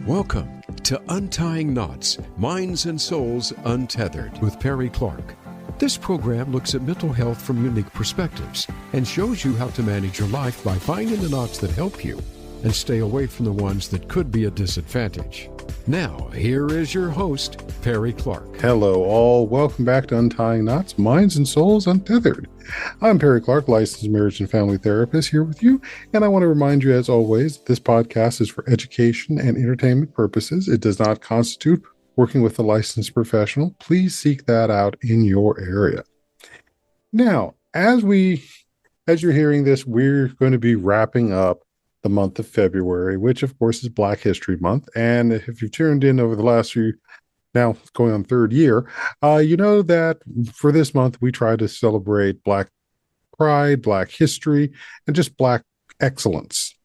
Welcome to Untying Knots, Minds and Souls Untethered with Perry Clark. This program looks at mental health from unique perspectives and shows you how to manage your life by finding the knots that help you and stay away from the ones that could be a disadvantage. Now, here is your host, Perry Clark. Hello, all. Welcome back to Untying Knots, Minds and Souls Untethered. I'm Perry Clark, licensed marriage and family therapist, here with you. And I want to remind you, as always, this podcast is for education and entertainment purposes. It does not constitute working with a licensed professional. Please seek that out in your area. Now, as you're hearing this, we're going to be wrapping up the month of February, which of course is Black History Month. And if you've tuned in over the last few, now going on third year, you know that for this month, we try to celebrate Black pride, Black history, and just Black excellence.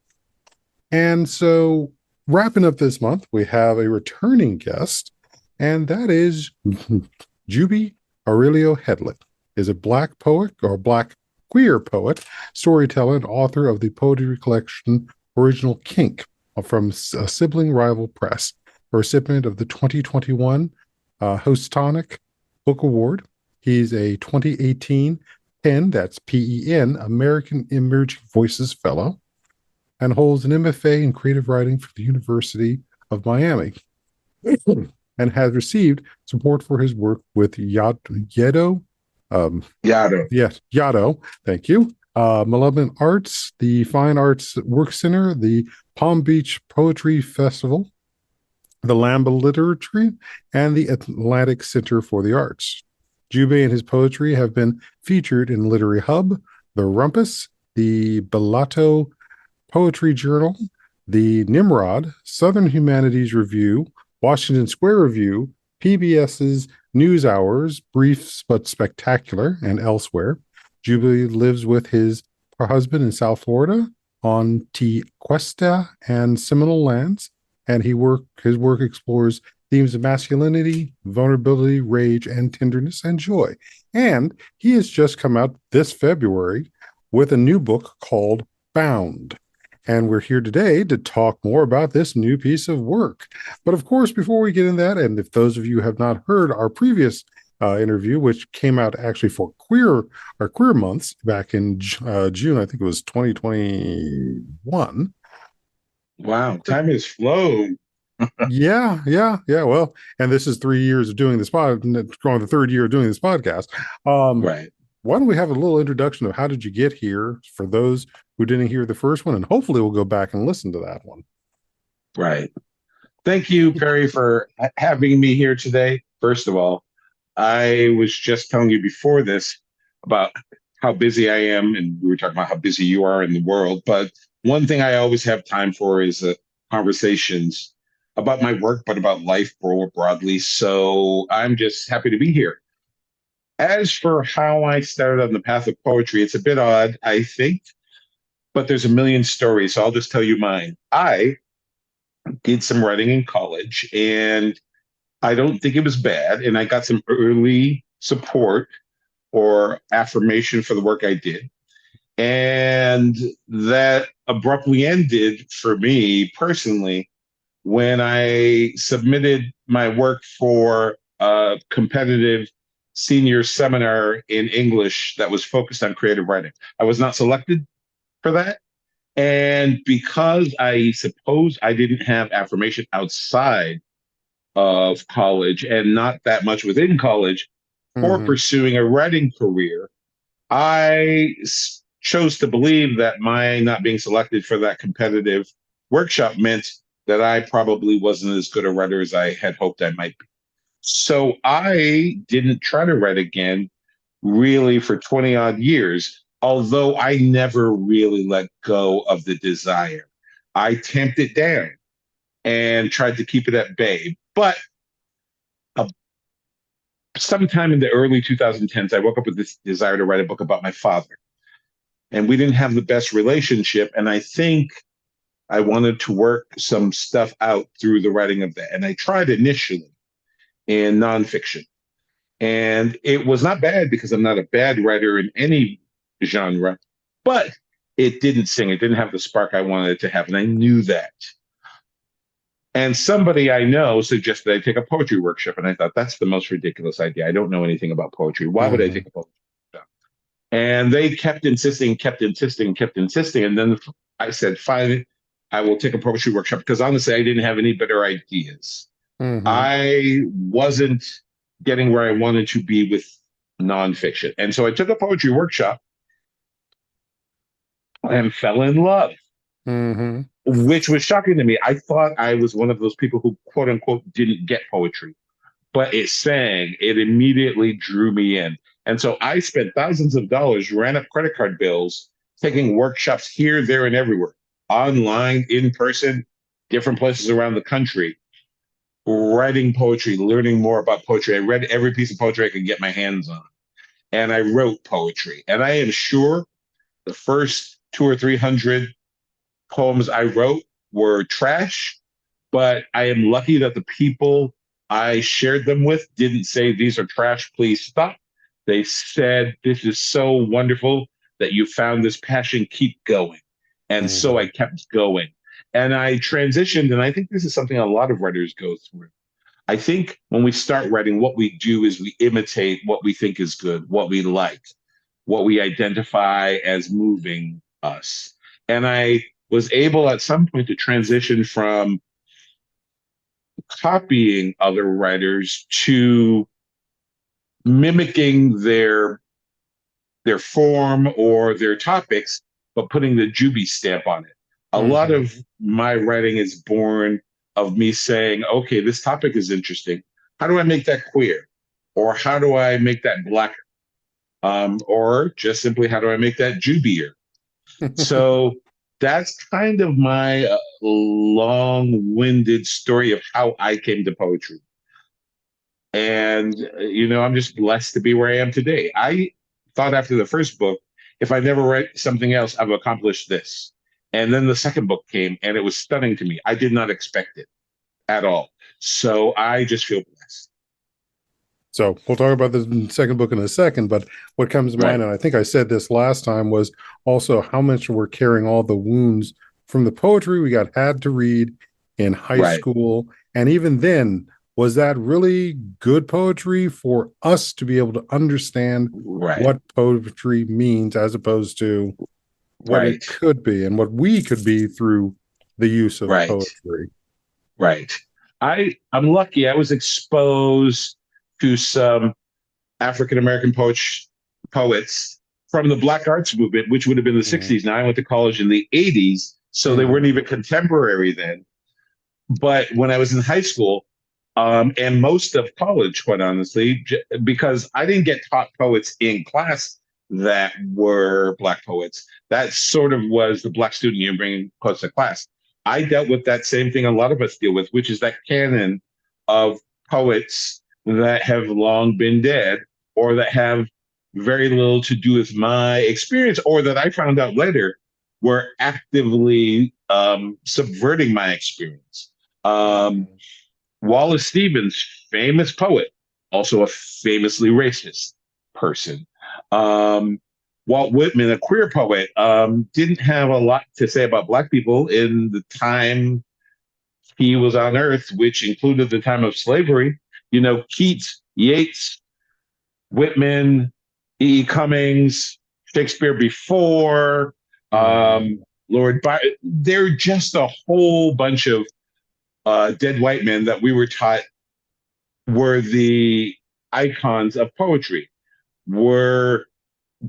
And so wrapping up this month, we have a returning guest, and that is Jubi Arriola-Headley, is a Black poet or Black queer poet, storyteller, and author of the poetry collection Original Kink from Sibling Rival Press, a recipient of the 2021 Houstonic Book Award. He's a 2018 PEN, that's PEN, American Emerging Voices Fellow, and holds an MFA in creative writing from the University of Miami, and has received support for his work with Yaddo. Yaddo, thank you. Malevolent Arts, the Fine Arts Work Center, the Palm Beach Poetry Festival, the Lamba Literature, and the Atlantic Center for the Arts. Jubi and his poetry have been featured in Literary Hub, the Rumpus, the Bellato Poetry Journal, the Nimrod, Southern Humanities Review, Washington Square Review, PBS's News Hours, Briefs but Spectacular, and elsewhere. Jubi lives with his husband in South Florida on Tequesta and Seminole lands, and his work explores themes of masculinity, vulnerability, rage, and tenderness and joy. And he has just come out this February with a new book called Bound. And we're here today to talk more about this new piece of work. But of course, before we get in that, and if those of you have not heard our previous interview, which came out actually for queer months back in June, I think it was 2021. Wow, time has flown. Yeah. Well, and this is 3 years of doing this going the third year of doing this podcast. Right. Why don't we have a little introduction of how did you get here for those who didn't hear the first one, and hopefully we'll go back and listen to that one. Right. Thank you, Perry, for having me here today. First of all, I was just telling you before this about how busy I am, and we were talking about how busy you are in the world. But one thing I always have time for is conversations about my work, but about life more broadly. So I'm just happy to be here. As for how I started on the path of poetry, it's a bit odd, I think, but there's a million stories, so I'll just tell you mine. I did some writing in college, and I don't think it was bad, and I got some early support or affirmation for the work I did. And that abruptly ended for me personally when I submitted my work for a competitive senior seminar in English that was focused on creative writing. I was not selected for that. And because I suppose I didn't have affirmation outside of college and not that much within college for pursuing a writing career, I chose to believe that my not being selected for that competitive workshop meant that I probably wasn't as good a writer as I had hoped I might be. So I didn't try to write again really for 20 odd years, although I never really let go of the desire. I tamped it down and tried to keep it at bay. But sometime in the early 2010s, I woke up with this desire to write a book about my father. And we didn't have the best relationship. And I think I wanted to work some stuff out through the writing of that. And I tried initially in nonfiction. And it was not bad because I'm not a bad writer in any genre, but it didn't sing. It didn't have the spark I wanted it to have. And I knew that. And somebody I know suggested I take a poetry workshop. And I thought, that's the most ridiculous idea. I don't know anything about poetry. Why would I Mm-hmm. take a poetry workshop? And they kept insisting, kept insisting, kept insisting. And then I said, fine, I will take a poetry workshop because honestly, I didn't have any better ideas. Mm-hmm. I wasn't getting where I wanted to be with nonfiction. And so I took a poetry workshop and fell in love, Mm-hmm. which was shocking to me. I thought I was one of those people who, quote unquote, didn't get poetry, but it immediately drew me in. And so I spent thousands of dollars, ran up credit card bills, taking workshops here, there, and everywhere, online, in person, different places around the country, writing poetry, learning more about poetry. I read every piece of poetry I could get my hands on, and I wrote poetry. And I am sure the first two or 300 poems I wrote were trash, but I am lucky that the people I shared them with didn't say, these are trash, please stop. They said, this is so wonderful that you found this passion, keep going. And so Mm-hmm. I kept going. And I transitioned, and I think this is something a lot of writers go through. I think when we start writing, what we do is we imitate what we think is good, what we like, what we identify as moving us. And I was able at some point to transition from copying other writers to mimicking their form or their topics, but putting the Jubi stamp on it. A lot Mm-hmm. of my writing is born of me saying, okay, this topic is interesting. How do I make that queer? Or how do I make that black? Or just simply, how do I make that Jubier? So that's kind of my long-winded story of how I came to poetry. And, I'm just blessed to be where I am today. I thought after the first book, if I never write something else, I've accomplished this. And then the second book came and it was stunning to me. I did not expect it at all. So I just feel blessed. So we'll talk about the second book in a second, but what comes to Right. mind, and I think I said this last time, was also how much we're carrying all the wounds from the poetry we got had to read in high Right. school. And even then, was that really good poetry for us to be able to understand Right. what poetry means as opposed to what Right. it could be and what we could be through the use of Right. poetry? Right. I'm lucky. I was exposed to some African American poets from the Black Arts movement, which would have been the Mhm. 60s. Now I went to college in the 80s, so they weren't Mhm. even contemporary then. But when I was in high school, and most of college, quite honestly, because I didn't get taught poets in class that were Black poets. That sort of was the Black student union bringing poets to class. I dealt with that same thing a lot of us deal with, which is that canon of poets that have long been dead or that have very little to do with my experience or that I found out later were actively subverting my experience. Um, Mhm. Wallace Stevens, famous poet, also a famously racist person. Um, Walt Whitman, a queer poet, didn't have a lot to say about Black people in the time he was on Earth, which included the time of slavery. Keats, Yeats, Whitman, E. E. Cummings, Shakespeare before, Mhm. Lord Byron. They're just a whole bunch of dead white men that we were taught were the icons of poetry, were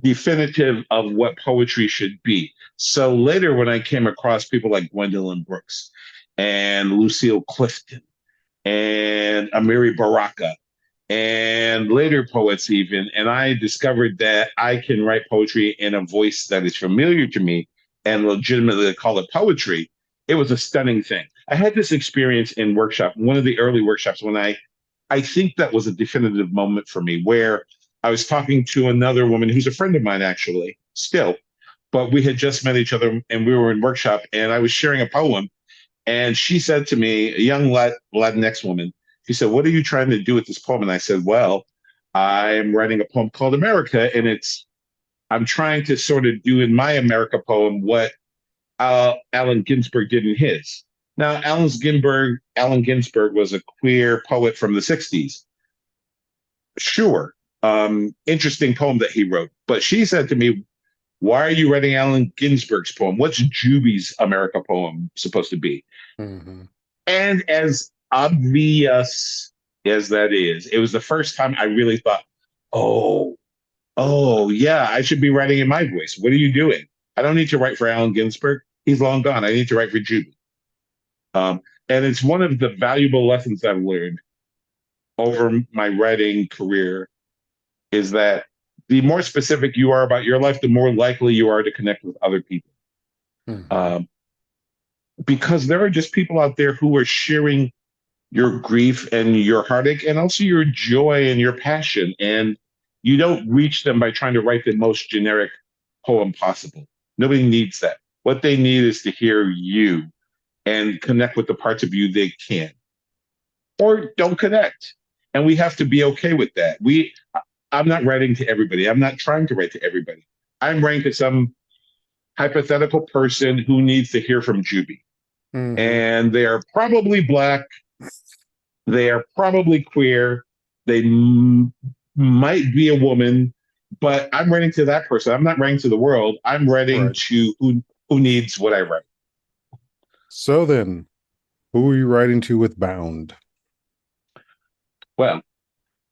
definitive of what poetry should be. So later, when I came across people like Gwendolyn Brooks and Lucille Clifton and Amiri Baraka and later poets even, and I discovered that I can write poetry in a voice that is familiar to me and legitimately call it poetry, it was a stunning thing. I had this experience in workshop, one of the early workshops when I think that was a definitive moment for me where I was talking to another woman who's a friend of mine, actually, still, but we had just met each other and we were in workshop and I was sharing a poem. And she said to me, a young Latinx woman, she said, "What are you trying to do with this poem?" And I said, "Well, I'm writing a poem called America. And I'm trying to sort of do in my America poem what Allen Ginsberg did in his. Now, Allen Ginsberg was a queer poet from the 60s. Sure. Interesting poem that he wrote. But she said to me, why are you writing Allen Ginsberg's poem? What's Jubi's America poem supposed to be? Mm-hmm. And as obvious as that is, it was the first time I really thought, oh, yeah, I should be writing in my voice. What are you doing? I don't need to write for Allen Ginsberg. He's long gone. I need to write for Jubi. And it's one of the valuable lessons I've learned over my writing career is that the more specific you are about your life, the more likely you are to connect with other people. Mm-hmm. Because there are just people out there who are sharing your grief and your heartache and also your joy and your passion. And you don't reach them by trying to write the most generic poem possible. Nobody needs that. What they need is to hear you and connect with the parts of you they can or don't connect. And we have to be okay with that. I'm not writing to everybody. I'm not trying to write to everybody. I'm writing to some hypothetical person who needs to hear from Jubi. Mm-hmm. And they are probably Black. They are probably queer. They might be a woman, but I'm writing to that person. I'm not writing to the world. I'm writing to who needs what I write. So then, who are you writing to with Bound? Well,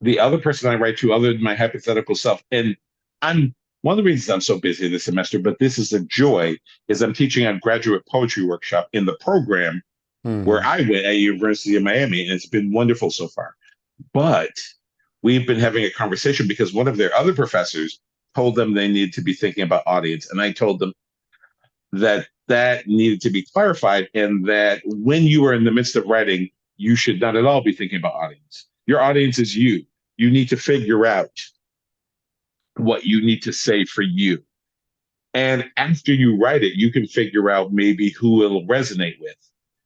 the other person I write to, other than my hypothetical self, and I'm one of the reasons I'm so busy this semester, but this is a joy, is I'm teaching a graduate poetry workshop in the program where I went at University of Miami, and it's been wonderful so far. But we've been having a conversation because one of their other professors told them they needed to be thinking about audience, and I told them that needed to be clarified, and that when you are in the midst of writing, you should not at all be thinking about audience. Your audience is you. You need to figure out what you need to say for you. And after you write it, you can figure out maybe who it'll resonate with.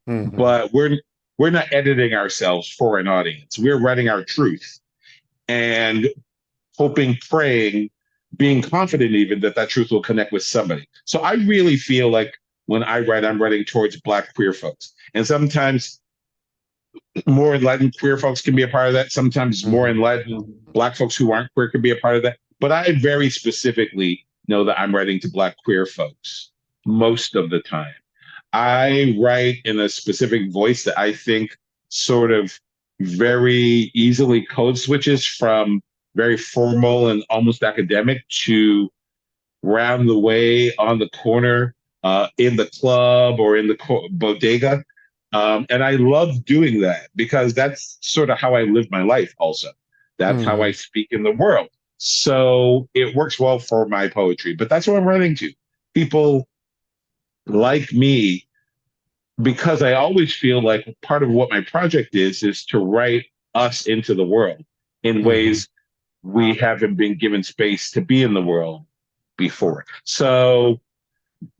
Mm-hmm. But we're not editing ourselves for an audience. We're writing our truth and hoping, praying, being confident even that truth will connect with somebody. So I really feel like when I write, I'm writing towards Black queer folks. And sometimes more enlightened queer folks can be a part of that. Sometimes more enlightened Black folks who aren't queer can be a part of that. But I very specifically know that I'm writing to Black queer folks most of the time. I write in a specific voice that I think sort of very easily code switches from very formal and almost academic to round the way on the corner, in the club or in the bodega. And I love doing that because that's sort of how I live my life also. That's how I speak in the world. So it works well for my poetry, but that's what I'm writing to. People like me, because I always feel like part of what my project is to write us into the world in ways we haven't been given space to be in the world before. So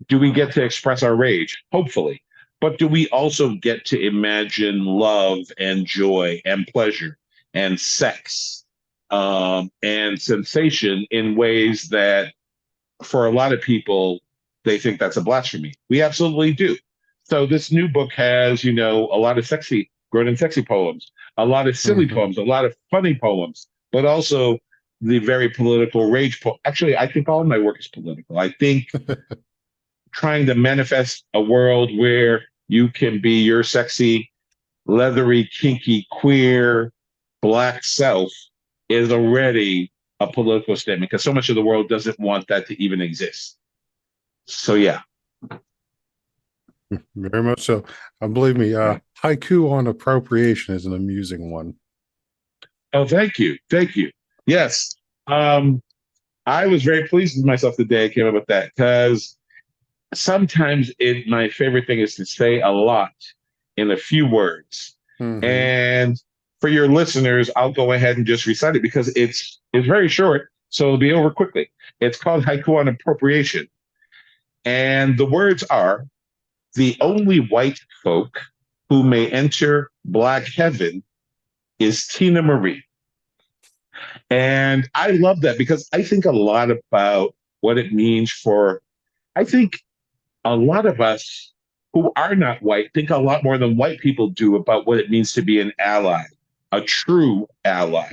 do we get to express our rage? Hopefully. But do we also get to imagine love and joy and pleasure and sex and sensation in ways that for a lot of people, they think that's a blasphemy. We absolutely do. So this new book has, a lot of sexy, grown and sexy poems, a lot of silly poems, a lot of funny poems, but also the very political rage poem. Actually, I think all of my work is political. I think trying to manifest a world where you can be your sexy, leathery, kinky, queer, Black self is already a political statement because so much of the world doesn't want that to even exist. So, yeah. Very much so. Believe me, haiku on appropriation is an amusing one. Oh, thank you. Thank you. Yes. I was very pleased with myself the day I came up with that because sometimes my favorite thing is to say a lot in a few words. And for your listeners, I'll go ahead and just recite it because it's very short, so it'll be over quickly. It's called Haiku on Appropriation. And the words are, the only white folk who may enter Black heaven is Tina Marie. And I love that because I think a lot about what it means I think a lot of us who are not white think a lot more than white people do about what it means to be an ally, a true ally,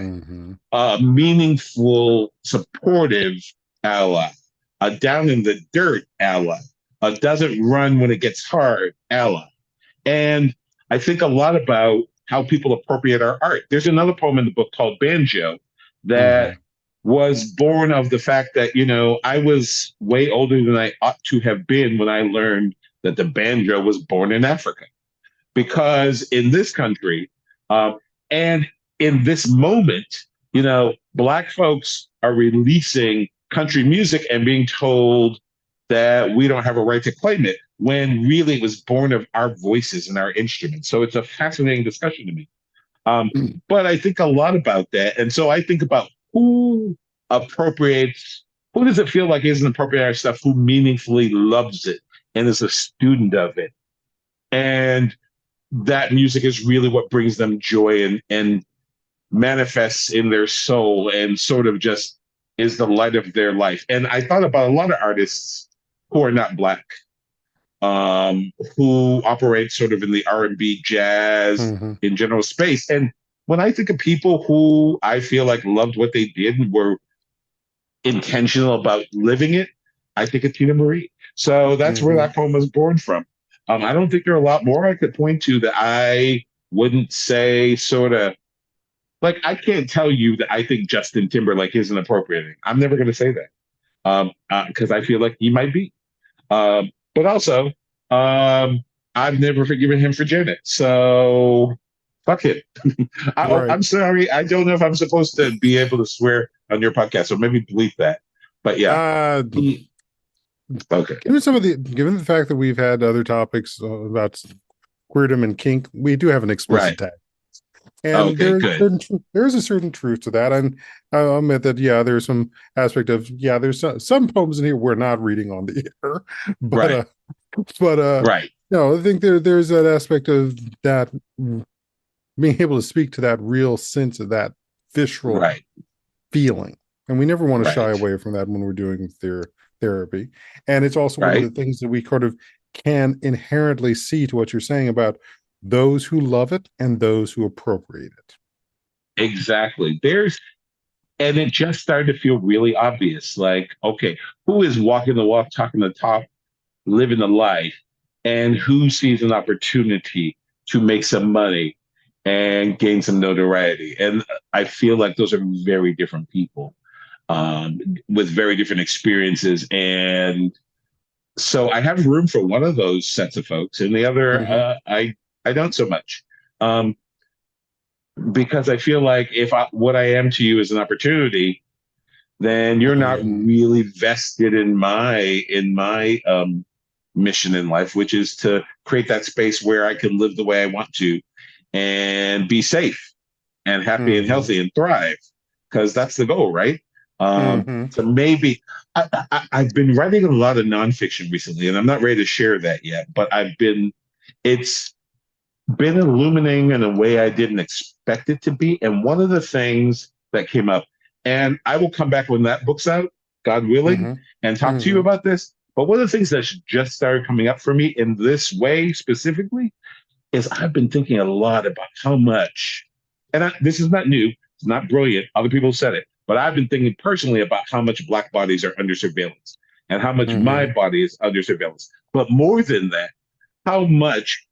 a meaningful, supportive ally, a down in the dirt ally, a doesn't run when it gets hard ally. And I think a lot about how people appropriate our art. There's another poem in the book called Banjo that was born of the fact that, I was way older than I ought to have been when I learned that the banjo was born in Africa. Because in this country, and in this moment, Black folks are releasing country music and being told that we don't have a right to claim it, when really it was born of our voices and our instruments. So it's a fascinating discussion to me. But I think a lot about that. And so I think about who does it feel like isn't appropriating our stuff, who meaningfully loves it and is a student of it. And that music is really what brings them joy and manifests in their soul and sort of just is the light of their life. And I thought about a lot of artists who are not Black, who operate sort of in the R&B, jazz, in general space. And when I think of people who I feel like loved what they did and were intentional about living it, I think of Tina Marie. So that's where that poem was born from. I don't think there are a lot more I could point to that I wouldn't say sort of, like, I can't tell you that I think Justin Timberlake isn't appropriating. I'm never going to say that because I feel like he might be. But also, I've never forgiven him for Janet. So fuck it. I'm sorry. I don't know if I'm supposed to be able to swear on your podcast, so maybe delete that. But yeah. Okay. Given the fact that we've had other topics about queerdom and kink, we do have an explicit tag. And there's a certain truth to that. And I'll admit that, there's some aspect of, there's some poems in here we're not reading on the air. But, I think there's that aspect of that, being able to speak to that real sense of that visceral feeling. And we never want to shy away from that when we're doing therapy. And it's also one of the things that we kind of can inherently see to what you're saying about those who love it and those who appropriate it. Exactly. And it just started to feel really obvious. Like, okay, who is walking the walk, talking the talk, living the life, and who sees an opportunity to make some money and gain some notoriety? And I feel like those are very different people with very different experiences. And so I have room for one of those sets of folks, and the other, I don't so much. Because I feel like if what I am to you is an opportunity, then you're not really vested in my mission in life, which is to create that space where I can live the way I want to and be safe and happy and healthy and thrive, because that's the goal, right? So maybe I've been writing a lot of nonfiction recently, and I'm not ready to share that yet, but it's been illuminating in a way I didn't expect it to be. And one of the things that came up, and I will come back when that book's out, God willing, and talk to you about this. But one of the things that just started coming up for me in this way specifically is I've been thinking a lot about how much, and this is not new, it's not brilliant, other people said it, but I've been thinking personally about how much Black bodies are under surveillance and how much my body is under surveillance. But more than that, how much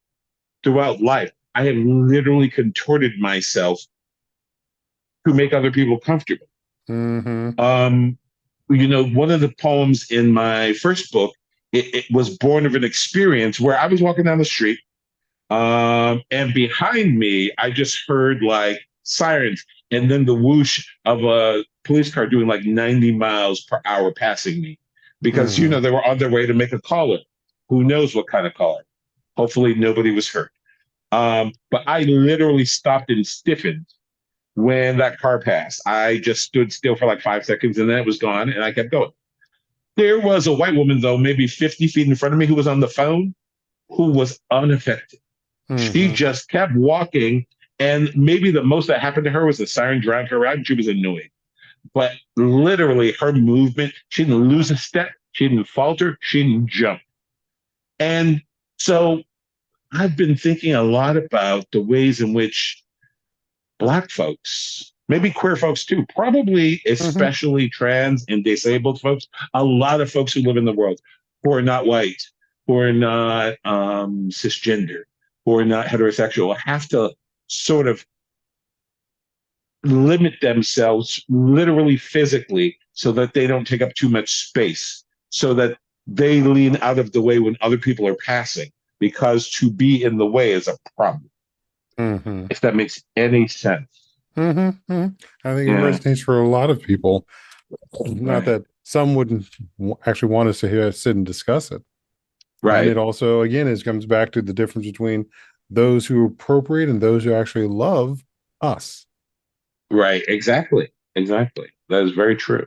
throughout life I have literally contorted myself to make other people comfortable. One of the poems in my first book, it was born of an experience where I was walking down the street, and behind me, I just heard like sirens and then the whoosh of a police car doing like 90 miles per hour passing me because, they were on their way to make a caller. Who knows what kind of caller? Hopefully nobody was hurt. But I literally stopped and stiffened when that car passed. I just stood still for like 5 seconds and then it was gone and I kept going. There was a white woman, though, maybe 50 feet in front of me who was on the phone, who was unaffected. She just kept walking. And maybe the most that happened to her was the siren drowned her out and she was annoyed. But literally her movement, she didn't lose a step. She didn't falter. She didn't jump. And So I've been thinking a lot about the ways in which Black folks, maybe queer folks too, probably Mm-hmm. especially trans and disabled folks, a lot of folks who live in the world who are not white, who are not cisgender, who are not heterosexual, have to sort of limit themselves literally physically so that they don't take up too much space, so that they lean out of the way when other people are passing, because to be in the way is a problem, Mm-hmm. if that makes any sense. Mm-hmm. Mm-hmm. I think it Yeah, resonates for a lot of people. Not right, that some wouldn't actually want us to sit and discuss it. And right, it also, again, it comes back to the difference between those who appropriate and those who actually love us. right, exactly, exactly. That is very true.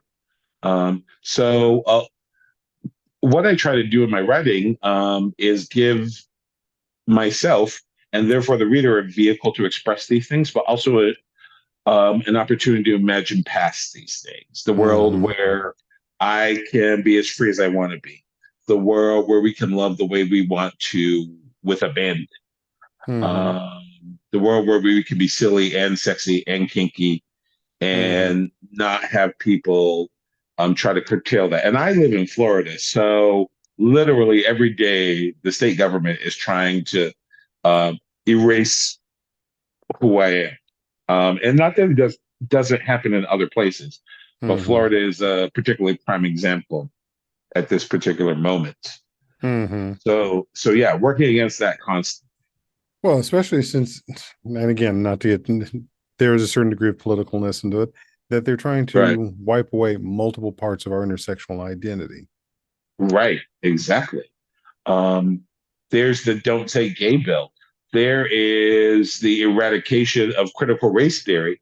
So what I try to do in my writing is give myself and therefore the reader a vehicle to express these things, but also an opportunity to imagine past these things, the world Mm-hmm. where I can be as free as I want to be, the world where we can love the way we want to with abandon, Mm-hmm. the world where we can be silly and sexy and kinky Mm-hmm. and not have people try to curtail that. And I live in Florida, so literally every day the state government is trying to erase who I am. And not that doesn't happen in other places, but Mm-hmm. Florida is a particularly prime example at this particular moment. Mm-hmm. So yeah, working against that constant. Well, especially since, and again, not to get, there is a certain degree of politicalness into it, that they're trying Right, to wipe away multiple parts of our intersectional identity. right, exactly. Um, there's the Don't Say Gay bill. There is the eradication of critical race theory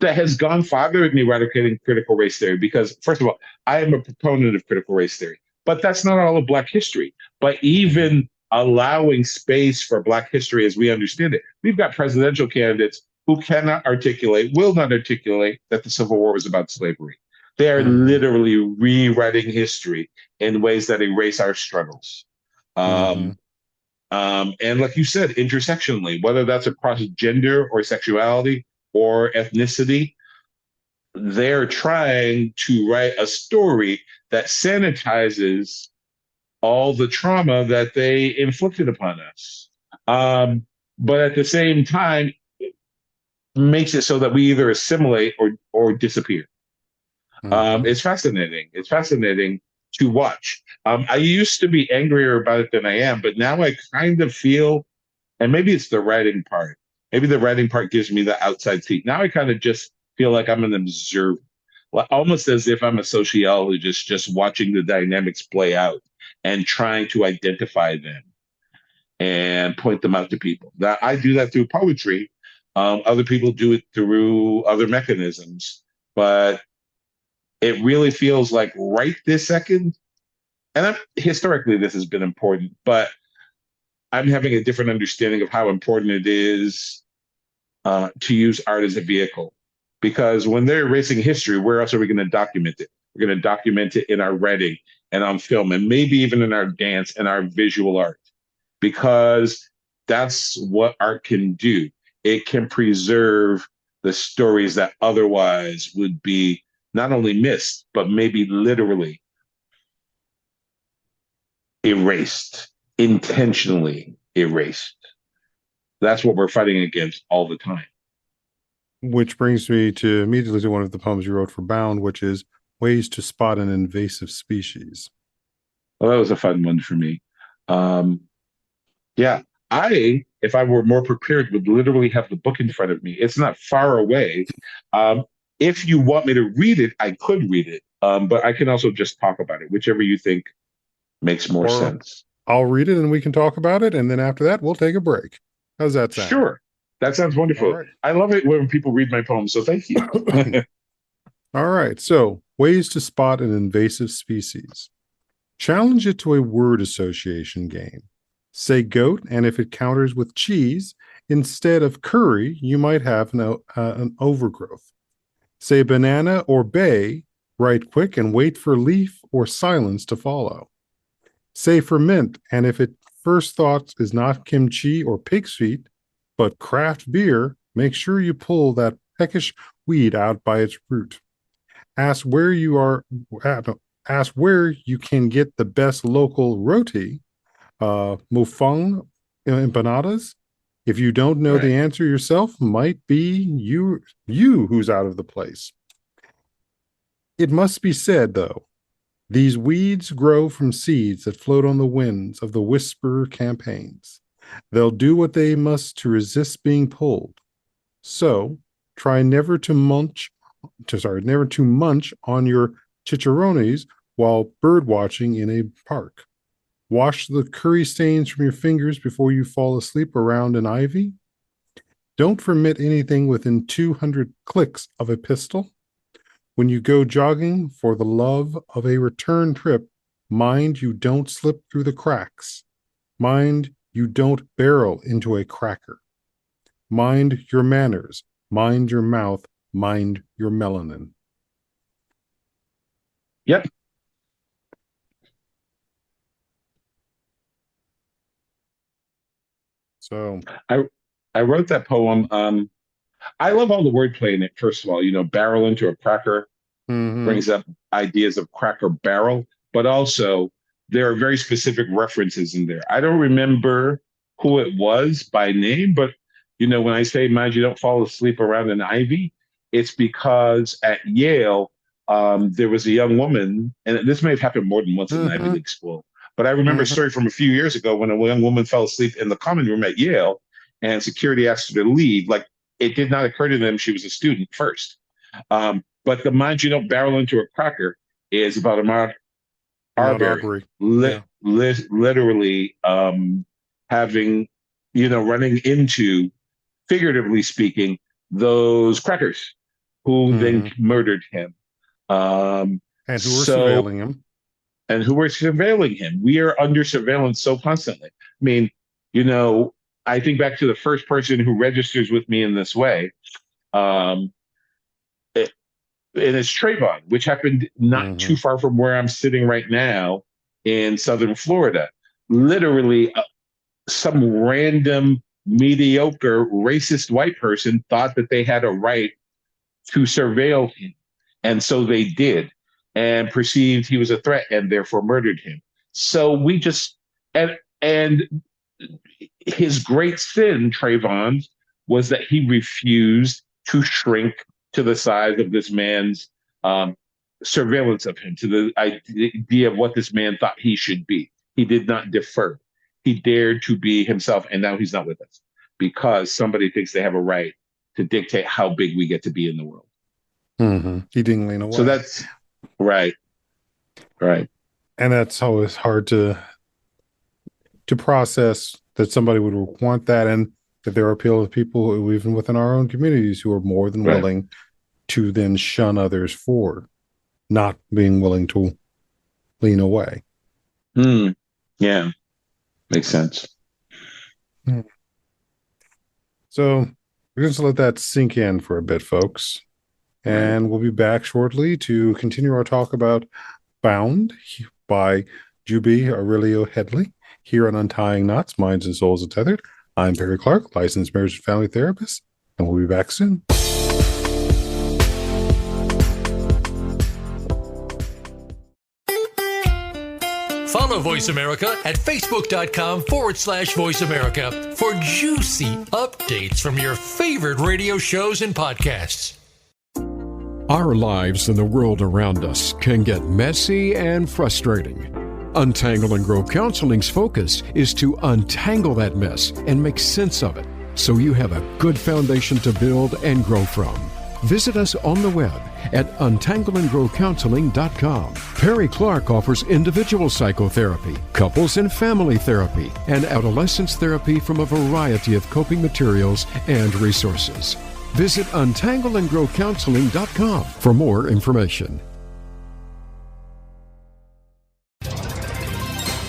that has gone farther in eradicating critical race theory because, first of all, I am a proponent of critical race theory, but that's not all of Black history. But Mm-hmm. even allowing space for Black history as we understand it, we've got presidential candidates who cannot articulate, will not articulate that the Civil War was about slavery. They are Mm-hmm. literally rewriting history in ways that erase our struggles. Mm-hmm. Um, and like you said, intersectionally, whether that's across gender or sexuality or ethnicity, they're trying to write a story that sanitizes all the trauma that they inflicted upon us. But at the same time, makes it so that we either assimilate or disappear. Mm-hmm. It's fascinating. It's fascinating to watch. I used to be angrier about it than I am, but now I kind of feel, and maybe it's the writing part. Maybe the writing part gives me the outside seat. Now I kind of just feel like I'm an observer, almost as if I'm a sociologist, just watching the dynamics play out and trying to identify them and point them out to people. That I do that through poetry. Other people do it through other mechanisms, but it really feels like right this second. And historically, this has been important, but I'm having a different understanding of how important it is to use art as a vehicle. Because when they're erasing history, where else are we going to document it? We're going to document it in our writing and on film, and maybe even in our dance and our visual art, because that's what art can do. It can preserve the stories that otherwise would be not only missed, but maybe literally erased, intentionally erased. That's what we're fighting against all the time. Which brings me to immediately to one of the poems you wrote for Bound, which is Ways to Spot an Invasive Species. Well, that was a fun one for me. Um, yeah, if I were more prepared, would literally have the book in front of me. It's not far away. Um, if you want me to read it, I could read it, but I can also just talk about it, whichever you think makes more Or sense. I'll read it and we can talk about it. And then after that, we'll take a break. How's that sound? Sure, that sounds All wonderful. right. I love it when people read my poems, so thank you. All right. So, ways to spot an invasive species. Challenge it to a word association game. Say goat, and if it counters with cheese, instead of curry, you might have an overgrowth. Say banana or bay, write quick and wait for leaf or silence to follow. Say ferment, and if it first thought is not kimchi or pig's feet, but craft beer, make sure you pull that peckish weed out by its root. Ask where you can get the best local roti, mufang empanadas. If you don't know the answer yourself, might be you who's out of the place. It must be said, though, these weeds grow from seeds that float on the winds of the whisper campaigns. They'll do what they must to resist being pulled. So try never to munch on your chicharrones while bird watching in a park. Wash the curry stains from your fingers before you fall asleep around an ivy. Don't ferment anything within 200 clicks of a pistol. When you go jogging for the love of a return trip, mind you don't slip through the cracks. Mind you don't barrel into a cracker. Mind your manners. Mind your mouth. Mind your melanin. Yep. So I wrote that poem. I love all the wordplay in it. First of all, barrel into a cracker brings up ideas of cracker barrel, but also there are very specific references in there. I don't remember who it was by name, but when I say mind you don't fall asleep around an ivy, it's because at Yale, there was a young woman, and this may have happened more than once in an Ivy League school, but I remember a story from a few years ago when a young woman fell asleep in the common room at Yale, and security asked her to leave. Like, it did not occur to them she was a student first. But the mind you don't barrel into a cracker is about a Arbery. Literally having, running into, figuratively speaking, those crackers who then murdered him. And who were surveilling him. And who were surveilling him. We are under surveillance so constantly. I mean, I think back to the first person who registers with me in this way. And it's Trayvon, which happened not too far from where I'm sitting right now in Southern Florida. Literally, some random, mediocre, racist white person thought that they had a right to surveil him. And so they did, and perceived he was a threat and therefore murdered him. So we just, and his great sin, Trayvon's, was that he refused to shrink to the size of this man's surveillance of him, to the idea of what this man thought he should be. He did not defer. He dared to be himself, and now he's not with us because somebody thinks they have a right to dictate how big we get to be in the world. He didn't lean away. So that's right. And that's always hard to process, that somebody would want that, and that there are people who, even within our own communities, who are more than willing to then shun others for not being willing to lean away. Yeah, makes sense. So we're going to let that sink in for a bit, folks. And we'll be back shortly to continue our talk about Bound by Jubi Arriola-Headley here on Untying Knots, Minds and Souls Untethered. I'm Perry Clark, licensed marriage and family therapist, and we'll be back soon. Follow Voice America at facebook.com/Voice America for juicy updates from your favorite radio shows and podcasts. Our lives and the world around us can get messy and frustrating. Untangle and Grow Counseling's focus is to untangle that mess and make sense of it so you have a good foundation to build and grow from. Visit us on the web at untangleandgrowcounseling.com. Perry Clark offers individual psychotherapy, couples and family therapy, and adolescence therapy from a variety of coping materials and resources. Visit untangleandgrowcounseling.com for more information.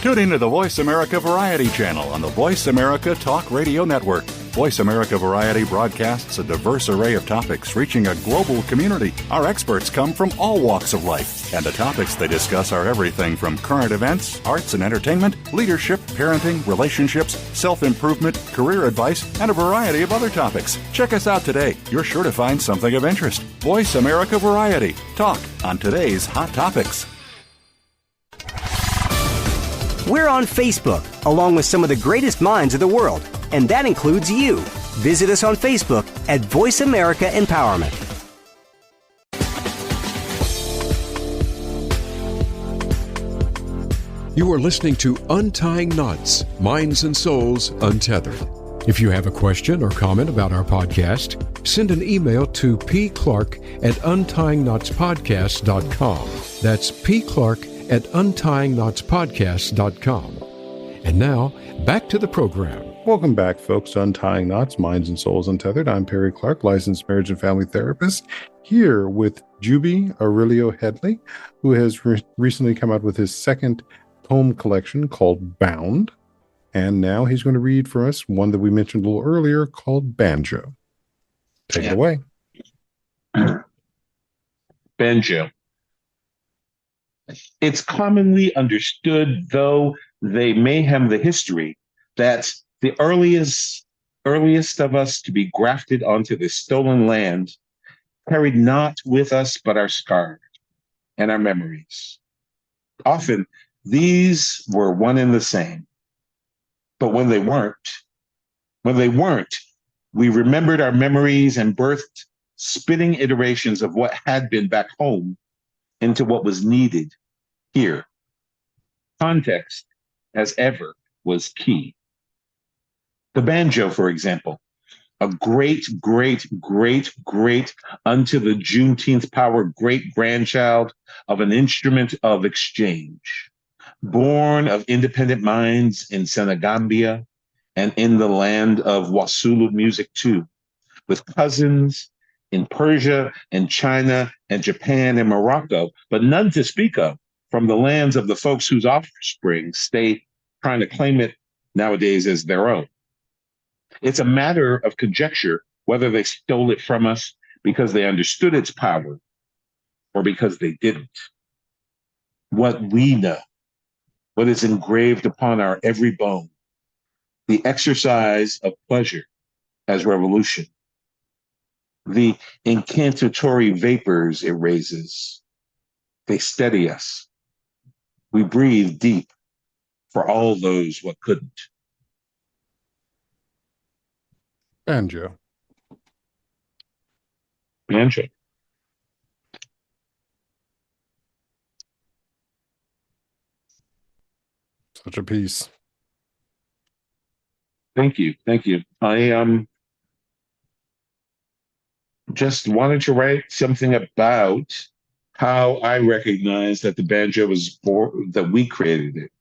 Tune into the Voice America Variety channel on the Voice America Talk Radio Network. Voice America Variety broadcasts a diverse array of topics reaching a global community. Our experts come from all walks of life, and the topics they discuss are everything from current events, arts and entertainment, leadership, parenting, relationships, self-improvement, career advice, and a variety of other topics. Check us out today. You're sure to find something of interest. Voice America Variety. Talk on today's hot topics. We're on Facebook, along with some of the greatest minds of the world, and that includes you. Visit us on Facebook at Voice America Empowerment. You are listening to Untying Knots, Minds and Souls Untethered. If you have a question or comment about our podcast, send an email to pclark@untyingknotspodcast.com. That's pclark@untyingknotspodcast.com. And now, back to the program. Welcome back, folks, to Untying Knots, Minds and Souls Untethered. I'm Perry Clark, licensed marriage and family therapist, here with Jubi Arriola-Headley, who has recently come out with his second poem collection called Bound. And now he's going to read for us one that we mentioned a little earlier called Banjo. Take it away. Banjo. It's commonly understood, though they may have the history, that the earliest of us to be grafted onto this stolen land carried not with us but our scars and our memories. Often, these were one and the same. But when they weren't, we remembered our memories and birthed spinning iterations of what had been back home into what was needed here. Context, as ever, was key. The banjo, for example, a great unto the Juneteenth power great-grandchild of an instrument of exchange, born of independent minds in Senegambia and in the land of Wasulu music too, with cousins in Persia and China and Japan and Morocco, but none to speak of from the lands of the folks whose offspring stay trying to claim it nowadays as their own. It's a matter of conjecture whether they stole it from us because they understood its power or because they didn't. What we know, what is engraved upon our every bone, the exercise of pleasure as revolution, the incantatory vapors it raises, they steady us. We breathe deep for all those what couldn't. Banjo. Banjo. Such a piece. Thank you. I just wanted to write something about how I recognize that the banjo was born, that we created it,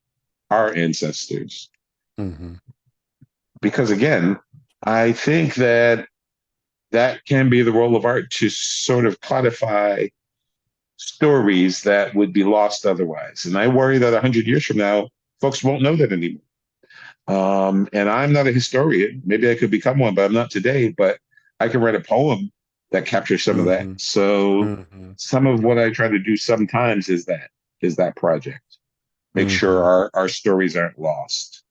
our ancestors. Mm-hmm. Because again, I think that can be the role of art, to sort of codify stories that would be lost otherwise. And I worry that 100 years from now, folks won't know that anymore. And I'm not a historian. Maybe I could become one, but I'm not today. But I can write a poem that captures some of that. So some of what I try to do sometimes is that project. Make sure our stories aren't lost.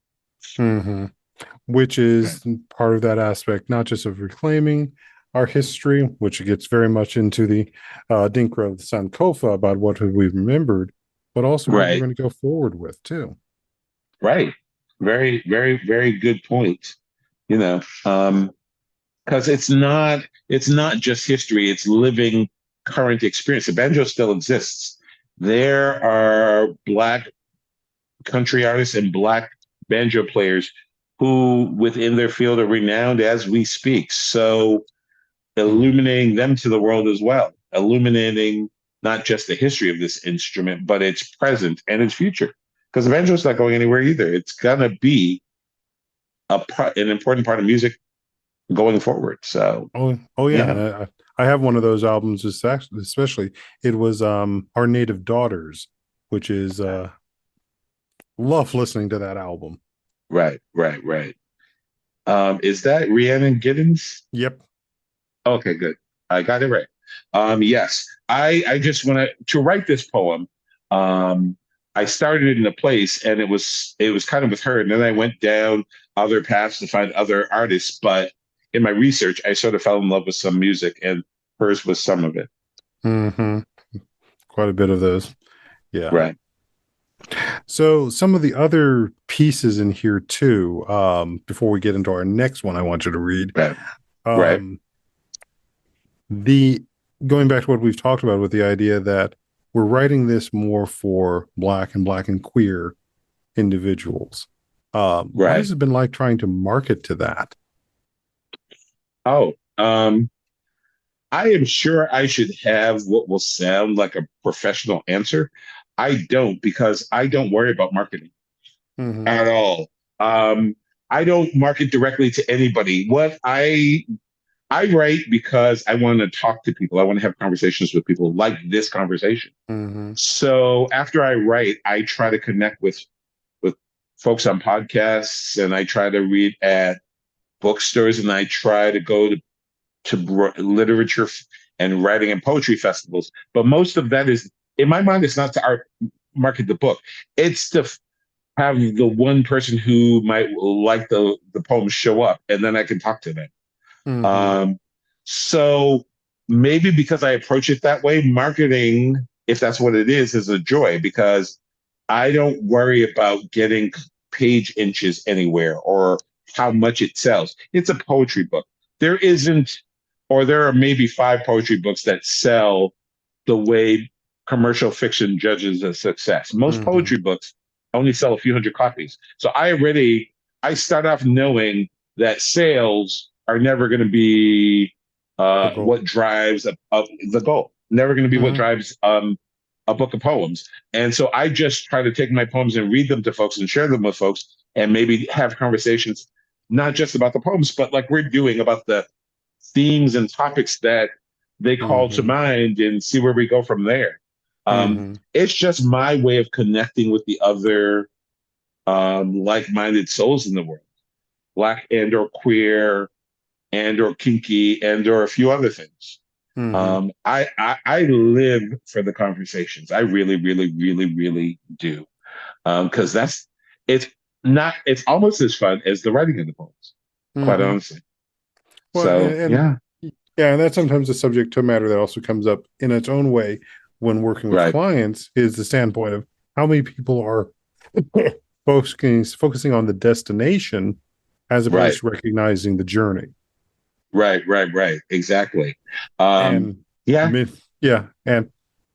Which is part of that aspect, not just of reclaiming our history, which gets very much into the Dinkra Sankofa about what we've remembered, but also what we're going to go forward with too. Right. Very, very, very good point. Because it's not just history, it's living current experience. The banjo still exists. There are Black country artists and Black banjo players who within their field are renowned as we speak. So illuminating them to the world as well, illuminating not just the history of this instrument, but its present and its future. Because the banjo is not going anywhere either. It's going to be an important part of music going forward. So, I have one of those albums, especially. It was Our Native Daughters, which is love listening to that album. Right. Is that Rhiannon Giddens? Yep. Okay, good. I got it right. Yes, I just want to write this poem. I started in a place, and it was kind of with her, and then I went down other paths to find other artists. But in my research, I sort of fell in love with some music, and hers was some of it. Mm-hmm. Quite a bit of those. Yeah. Right. So some of the other pieces in here too, before we get into our next one, I want you to read. Right. Right. The going back to what we've talked about with the idea that we're writing this more for Black and queer individuals. What Right. has it been like trying to market to that? Oh, I am sure I should have what will sound like a professional answer. I don't, because I don't worry about marketing Mm-hmm. at all. I don't market directly to anybody. What I write because I want to talk to people. I want to have conversations with people like this conversation. Mm-hmm. So after I write, I try to connect with folks on podcasts, and I try to read at bookstores, and I try to go to literature and writing and poetry festivals. But most of that is, in my mind, it's not to market the book. It's to have the one person who might like the poem show up, and then I can talk to them. Mm-hmm. So maybe because I approach it that way, marketing, if that's what it is a joy, because I don't worry about getting page inches anywhere or how much it sells. It's a poetry book. There are maybe 5 poetry books that sell the way commercial fiction judges a success. Most Mm-hmm. poetry books only sell a few hundred copies. So I start off knowing that sales are never going to be what drives the goal. Never going to be what drives a book of poems. And so I just try to take my poems and read them to folks and share them with folks, and maybe have conversations, not just about the poems, but like we're doing, about the themes and topics that they call to mind, and see where we go from there. It's just my way of connecting with the other like-minded souls in the world, Black and or queer and or kinky and or a few other things. I live for the conversations. I really, really, really, really do. Because it's almost as fun as the writing of the poems, quite honestly. Well, So and that's sometimes a subject matter that also comes up in its own way when working with clients, is the standpoint of how many people are focusing on the destination as opposed to recognizing the journey. Right. Exactly. And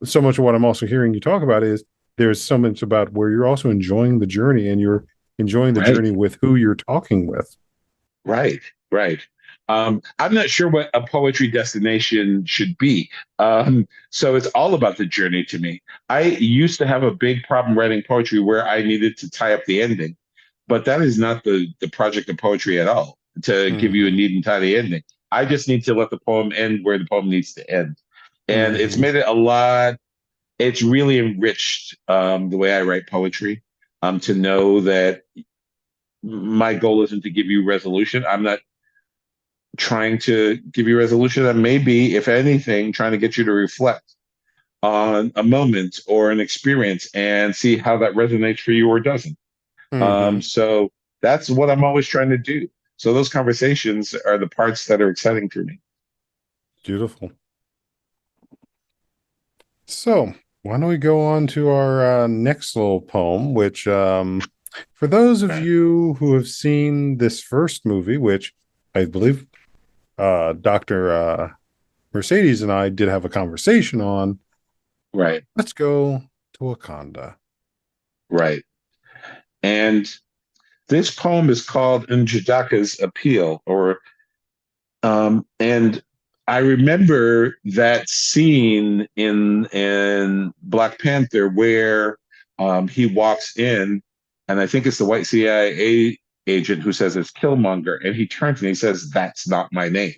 so much of what I'm also hearing you talk about is there's so much about where you're also enjoying the journey, and you're enjoying the journey with who you're talking with. Right. I'm not sure what a poetry destination should be. So it's all about the journey to me. I used to have a big problem writing poetry where I needed to tie up the ending, but that is not the project of poetry at all, to give you a neat and tidy ending. I just need to let the poem end where the poem needs to end. And it's made it it's really enriched the way I write poetry, to know that my goal isn't to give you resolution. I'm not trying to give you resolution. I may be, if anything, trying to get you to reflect on a moment or an experience and see how that resonates for you or doesn't. So that's what I'm always trying to do. So those conversations are the parts that are exciting for me. Beautiful. So why don't we go on to our next little poem, which for those of you who have seen this first movie, which I believe Dr. Mercedes and I did have a conversation on. Right. Let's go to Wakanda. Right. And this poem is called Njidaka's Appeal, and I remember that scene in Black Panther where he walks in, and I think it's the white CIA agent who says it's Killmonger, and he turns and he says, "That's not my name."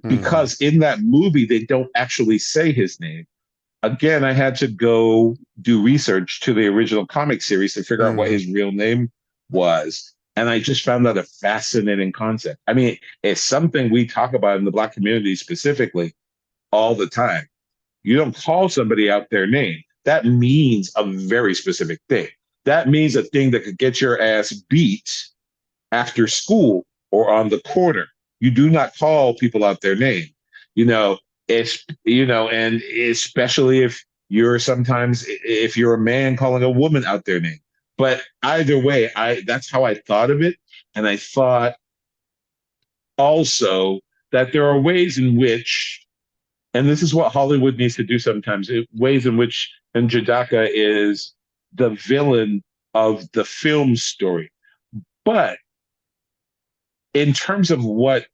Because in that movie, they don't actually say his name. Again, I had to go do research to the original comic series to figure out what his real name was. And I just found that a fascinating concept. I mean, it's something we talk about in the Black community specifically all the time. You don't call somebody out their name. That means a very specific thing. That means a thing that could get your ass beat after school or on the corner. You do not call people out their name. And especially if you're a man calling a woman out their name. But either way, that's how I thought of it. And I thought also that there are ways in which, and this is what Hollywood needs to do sometimes, ways in which Njideka is the villain of the film story. But in terms of what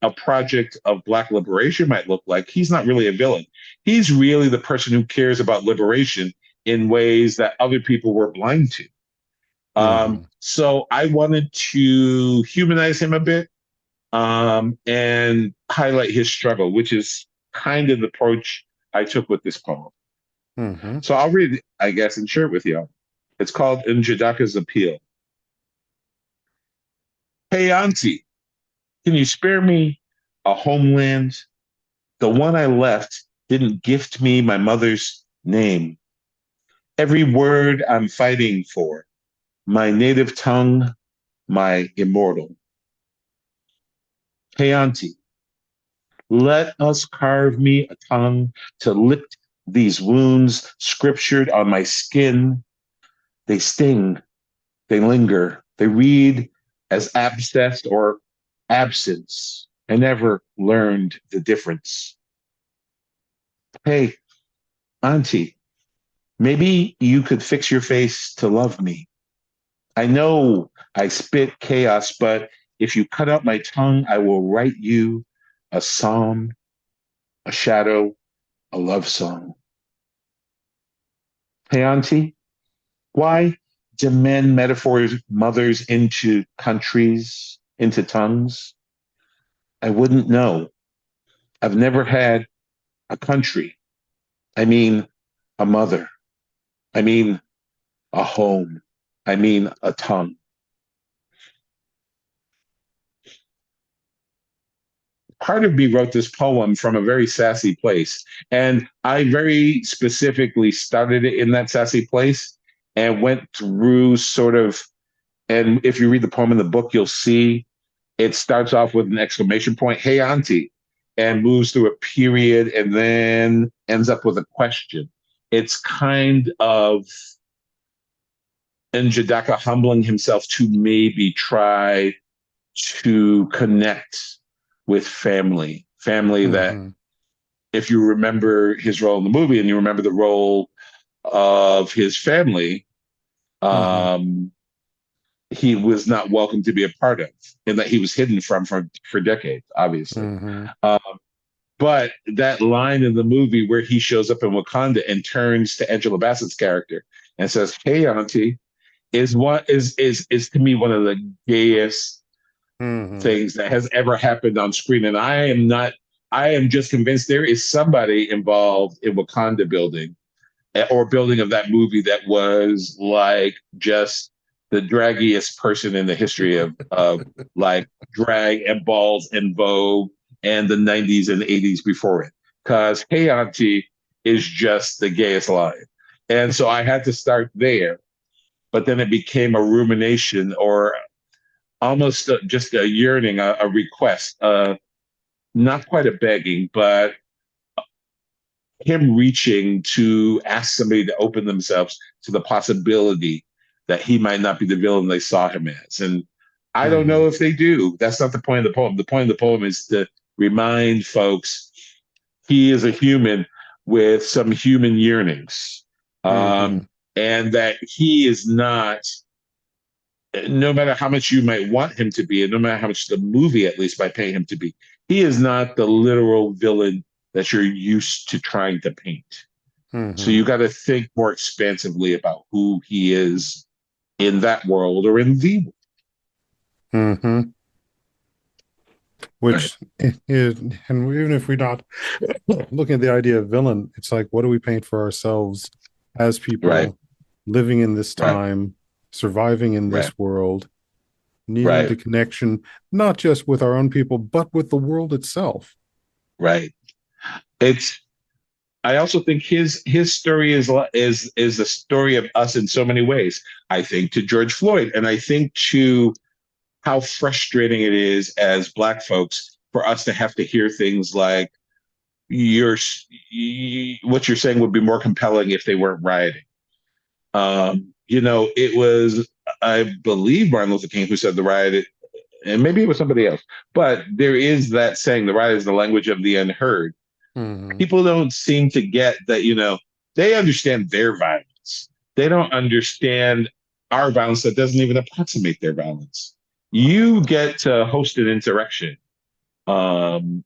a project of Black liberation might look like, he's not really a villain. He's really the person who cares about liberation in ways that other people were blind to. So I wanted to humanize him a bit and highlight his struggle, which is kind of the approach I took with this poem. So I'll read it, I guess, and share it with you. It's called Njideka's Appeal. Hey, Auntie, can you spare me a homeland? The one I left didn't gift me my mother's name. Every word I'm fighting for, my native tongue, my immortal. Hey, Auntie, let us carve me a tongue to lick these wounds scriptured on my skin. They sting, they linger, they read as abscess or absence. I never learned the difference. Hey, Auntie, maybe you could fix your face to love me. I know I spit chaos, but if you cut out my tongue, I will write you a psalm, a shadow, a love song. Hey, Auntie, why do men metaphor mothers into countries, into tongues? I wouldn't know. I've never had a country. I mean, a mother. I mean, a home. I mean, a tongue. Part of me wrote this poem from a very sassy place, and I very specifically started it in that sassy place and went through sort of, and if you read the poem in the book, you'll see it starts off with an exclamation point, hey, Auntie, and moves through a period and then ends up with a question. It's kind of Njideka humbling himself to maybe try to connect with family that, if you remember his role in the movie and you remember the role of his family, he was not welcome to be a part of, and that he was hidden from for decades, obviously. But that line in the movie where he shows up in Wakanda and turns to Angela Bassett's character and says, hey, Auntie, is to me one of the gayest things that has ever happened on screen. And I am just convinced there is somebody involved in Wakanda building of that movie that was like just the draggiest person in the history of like drag and balls and Vogue and the 90s and 80s before it. Because Hey Auntie is just the gayest line. And so I had to start there. But then it became a rumination or almost just a yearning, a request, not quite a begging, but him reaching to ask somebody to open themselves to the possibility that he might not be the villain they saw him as. And I don't know if they do. That's not the point of the poem. The point of the poem is to remind folks he is a human with some human yearnings. And that he is not, no matter how much you might want him to be, and no matter how much the movie at least might paint him to be, he is not the literal villain that you're used to trying to paint. So you got to think more expansively about who he is in that world or in the world. Which is, and even if we're not looking at the idea of villain, it's like, what do we paint for ourselves as people living in this time, surviving in this world? needing the connection, not just with our own people, but with the world itself. Right. I also think his story is the story of us in so many ways. I think to George Floyd, and I think to how frustrating it is as Black folks for us to have to hear things like what you're saying would be more compelling if they weren't rioting. It was, I believe, Martin Luther King who said the riot, and maybe it was somebody else, but there is that saying, the riot is the language of the unheard. Mm-hmm. People don't seem to get that, they understand their violence. They don't understand our violence that doesn't even approximate their violence. You get to host an insurrection in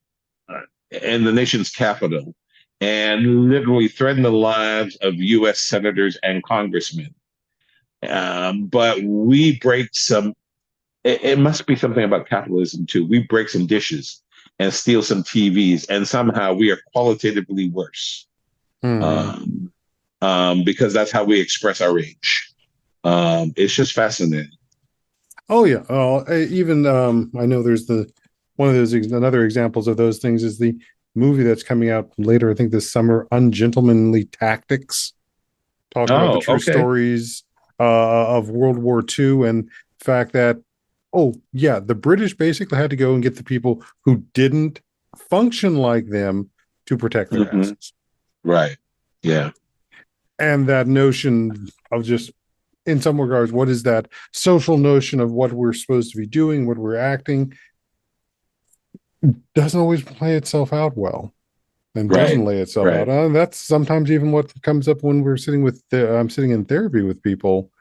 the nation's capital and literally threaten the lives of U.S. senators and congressmen. But we break it must be something about capitalism too. We break some dishes and steal some TVs, and somehow we are qualitatively worse. Mm-hmm. Because that's how we express our rage. It's just fascinating. Oh yeah. Even I know there's another examples of those things is the movie that's coming out later, I think this summer, Ungentlemanly Tactics, talking about the true stories of World War II and the fact that, the British basically had to go and get the people who didn't function like them to protect their asses. Right. Yeah. And that notion of just, in some regards, what is that social notion of what we're supposed to be doing, what we're acting, doesn't always play itself out well, and doesn't lay itself out. That's sometimes even what comes up when we're I'm sitting in therapy with people,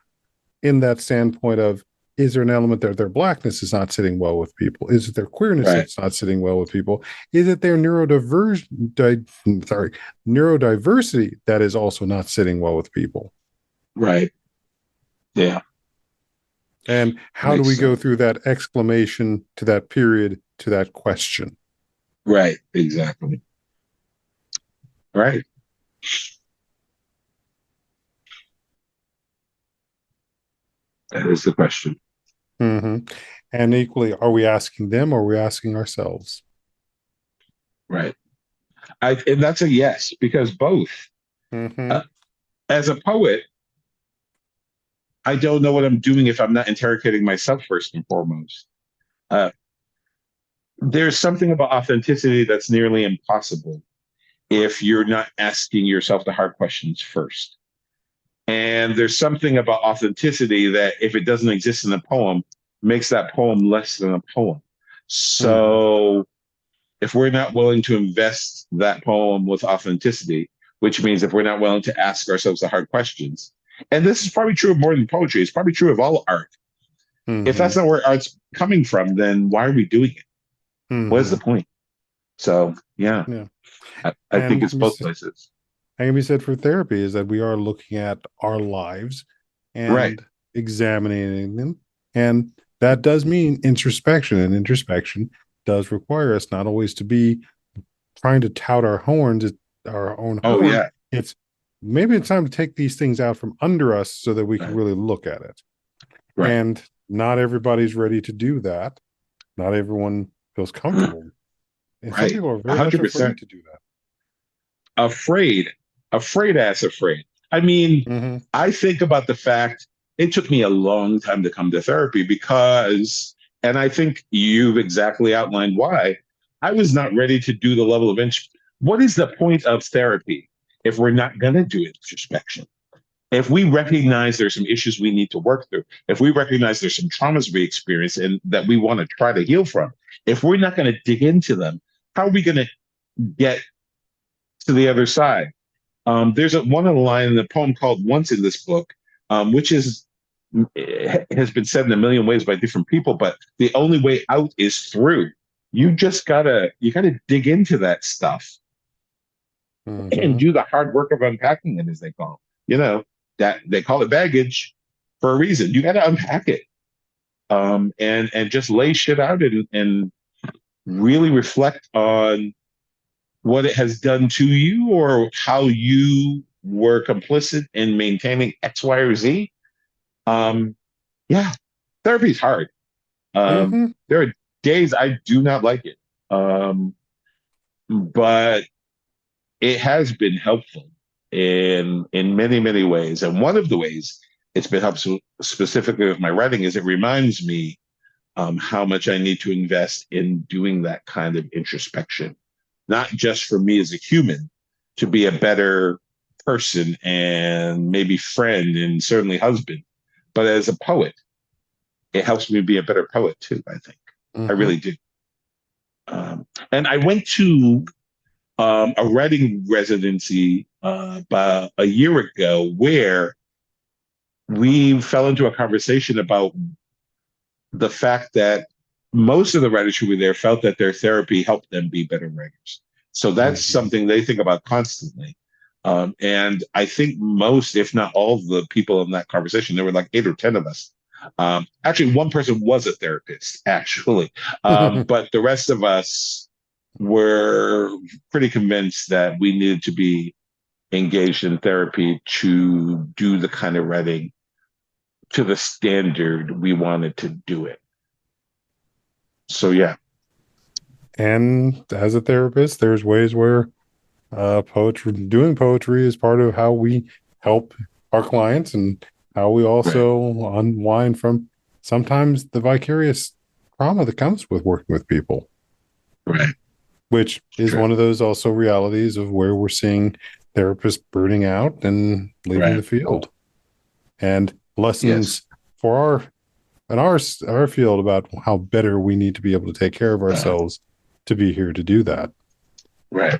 in that standpoint of, is there an element there their blackness is not sitting well with people? Is it their queerness that's not sitting well with people? Is it their neurodiversity that is also not sitting well with people? Right. Yeah. And how do we go through that exclamation to that period to that question? Right. Exactly. Right. That is the question. Mm-hmm. And equally, are we asking them or are we asking ourselves? Right. And that's a yes, because both. Mm-hmm. As a poet, I don't know what I'm doing if I'm not interrogating myself first and foremost. There's something about authenticity that's nearly impossible if you're not asking yourself the hard questions first. And there's something about authenticity that, if it doesn't exist in a poem, makes that poem less than a poem. So if we're not willing to invest that poem with authenticity, which means if we're not willing to ask ourselves the hard questions, and this is probably true of more than poetry, it's probably true of all art. If that's not where art's coming from, then why are we doing it? What is the point? So, yeah. I think it's both places. And can be said for therapy is that we are looking at our lives and examining them. And that does mean introspection, and introspection does require us not always to be trying to tout our horns at our own horn. It's time to take these things out from under us so that we can really look at it. And not everybody's ready to do that. Not everyone feels comfortable. And some people are very 100%. Much afraid to do that. Afraid. I mean, I think about the fact it took me a long time to come to therapy because, and I think you've exactly outlined why, I was not ready to do the level of what is the point of therapy if we're not going to do introspection? If we recognize there's some issues we need to work through, if we recognize there's some traumas we experience and that we want to try to heal from, if we're not going to dig into them, how are we going to get to the other side? There's one of the line in the poem called Once in this book, which has been said in a million ways by different people, but the only way out is through. You just gotta dig into that stuff and do the hard work of unpacking it, as they call it. That they call it baggage for a reason. You gotta unpack it. And just lay shit out and really reflect on what it has done to you or how you were complicit in maintaining X, Y, or Z. Therapy is hard. There are days I do not like it. But it has been helpful in many, many ways. And one of the ways it's been helpful specifically with my writing is it reminds me how much I need to invest in doing that kind of introspection, not just for me as a human to be a better person and maybe friend and certainly husband, but as a poet, it helps me be a better poet too, I think. I really do. And I went to a writing residency about a year ago where we fell into a conversation about the fact that most of the writers who were there felt that their therapy helped them be better writers. So that's something they think about constantly. And I think most, if not all, the people in that conversation, there were like 8 or 10 of us. Actually, one person was a therapist, actually. But the rest of us were pretty convinced that we needed to be engaged in therapy to do the kind of writing to the standard we wanted to do it. So, yeah. And as a therapist, there's ways where doing poetry is part of how we help our clients and how we also unwind from sometimes the vicarious trauma that comes with working with people. Right. Which is one of those also realities of where we're seeing therapists burning out and leaving the field. And lessons for our field about how better we need to be able to take care of ourselves to be here to do that. Right.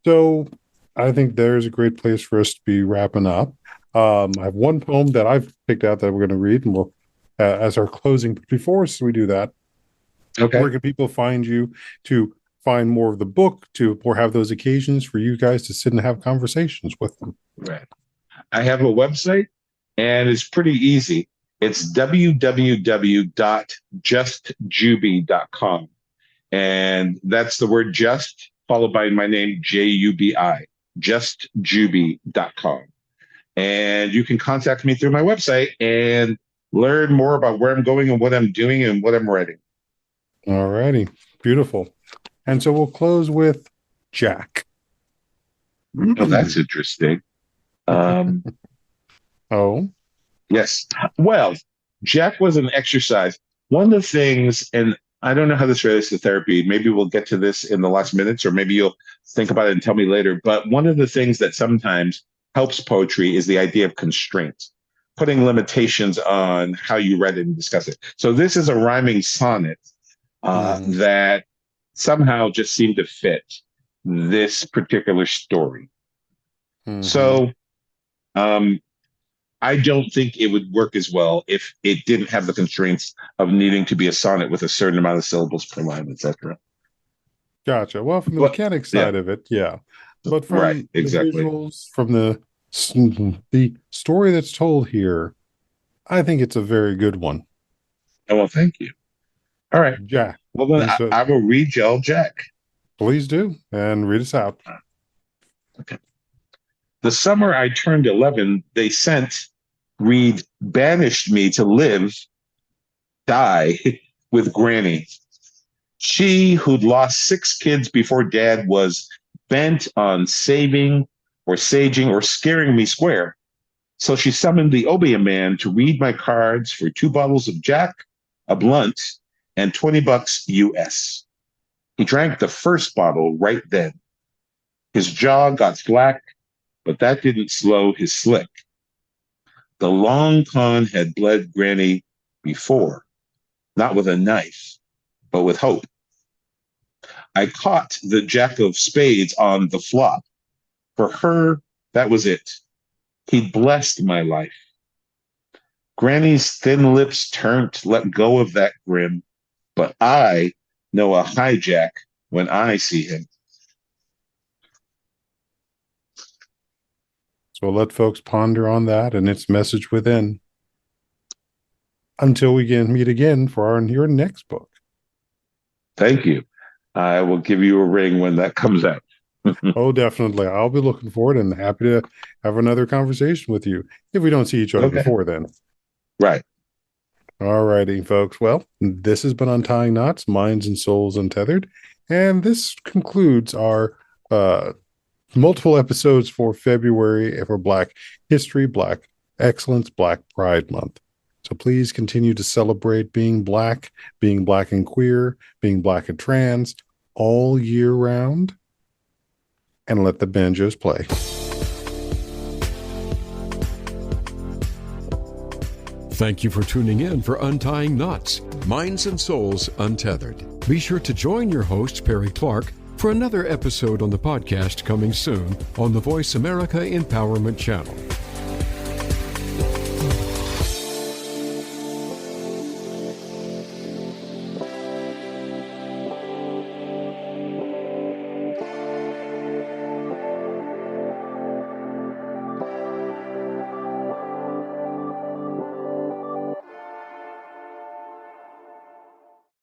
So I think there's a great place for us to be wrapping up. I have one poem that I've picked out that we're going to read, and we'll as our closing. Before we do that, where can people find you to find more of the book, or have those occasions for you guys to sit and have conversations with them? Right. I have a website, and it's pretty easy. It's www.justjubi.com. And that's the word just followed by my name, Jubi, justjubi.com. And you can contact me through my website and learn more about where I'm going and what I'm doing and what I'm writing. All righty. Beautiful. And so we'll close with Jack. Oh, that's interesting. Oh? Yes. Well, Jack was an exercise. One of the things, and I don't know how this relates to therapy. Maybe we'll get to this in the last minutes, or maybe you'll think about it and tell me later. But one of the things that sometimes helps poetry is the idea of constraint, putting limitations on how you read it and discuss it. So this is a rhyming sonnet that somehow just seemed to fit this particular story. So I don't think it would work as well if it didn't have the constraints of needing to be a sonnet with a certain amount of syllables per line, etc. Gotcha. Well, from the mechanics side of it, yeah. But from the visuals, from the story that's told here, I think it's a very good one. Oh, well, thank you. All right. Jack. Well, then I will read y'all Jack. Please do. And read us out. Okay. The summer I turned 11, they banished me to die with Granny. She, who'd lost 6 kids before Dad, was bent on saving or saging or scaring me square. So she summoned the obeah man to read my cards for 2 bottles of Jack, a blunt, and $20 US. He drank the first bottle right then. His jaw got black, but that didn't slow his slick. The long con had bled Granny before, not with a knife, but with hope. I caught the Jack of Spades on the flop. For her, that was it. He'd blessed my life. Granny's thin lips turned to let go of that grim, but I know a hijack when I see him. So let folks ponder on that and its message within. Until we can meet again for your next book. Thank you. I will give you a ring when that comes out. Oh, definitely. I'll be looking forward and happy to have another conversation with you if we don't see each other before then. Right. All righty, folks. Well, this has been Untying Knots, Minds and Souls Untethered. And this concludes our multiple episodes for February for Black History, Black Excellence, Black Pride Month. So please continue to celebrate being Black and queer, being Black and trans all year round, and let the banjos play. Thank you for tuning in for Untying Knots, Minds and Souls Untethered. Be sure to join your host, Perry Clark, for another episode on the podcast coming soon on the Voice America Empowerment Channel.